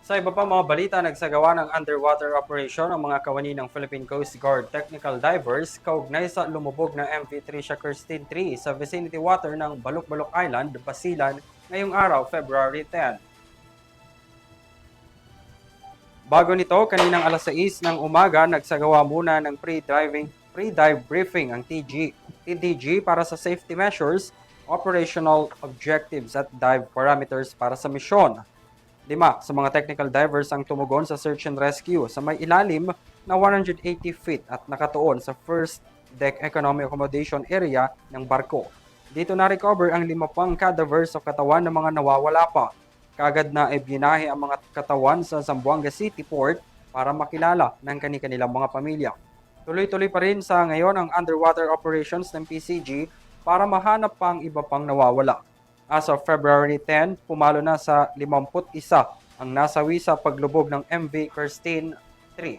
Sa iba pa mga balita, nagsagawa ng underwater operation ang mga kawani ng Philippine Coast Guard technical divers kaugnay sa lumubog na MV Tricia Kirstine 3 sa vicinity water ng Baluk-Baluk Island, Basilan ngayong araw, February 10. Bago nito, kaninang alas 6 ng umaga, nagsagawa muna ng pre-dive briefing ang TDG para sa safety measures, operational objectives at dive parameters para sa misyon. 5 sa mga technical divers ang tumugon sa search and rescue sa may ilalim na 180 feet at nakatuon sa first deck economy accommodation area ng barko. Dito na-recover ang 5 pang cadavers sa katawan ng mga nawawala pa. Kagad na ibinahe ang mga katawan sa Zamboanga City Port para makilala ng kani-kanilang mga pamilya. Tuloy-tuloy pa rin sa ngayon ang underwater operations ng PCG para mahanap pa ang iba pang nawawala. As of February 10, pumalo na sa 51 ang nasawi sa paglubog ng MV Kirstine 3.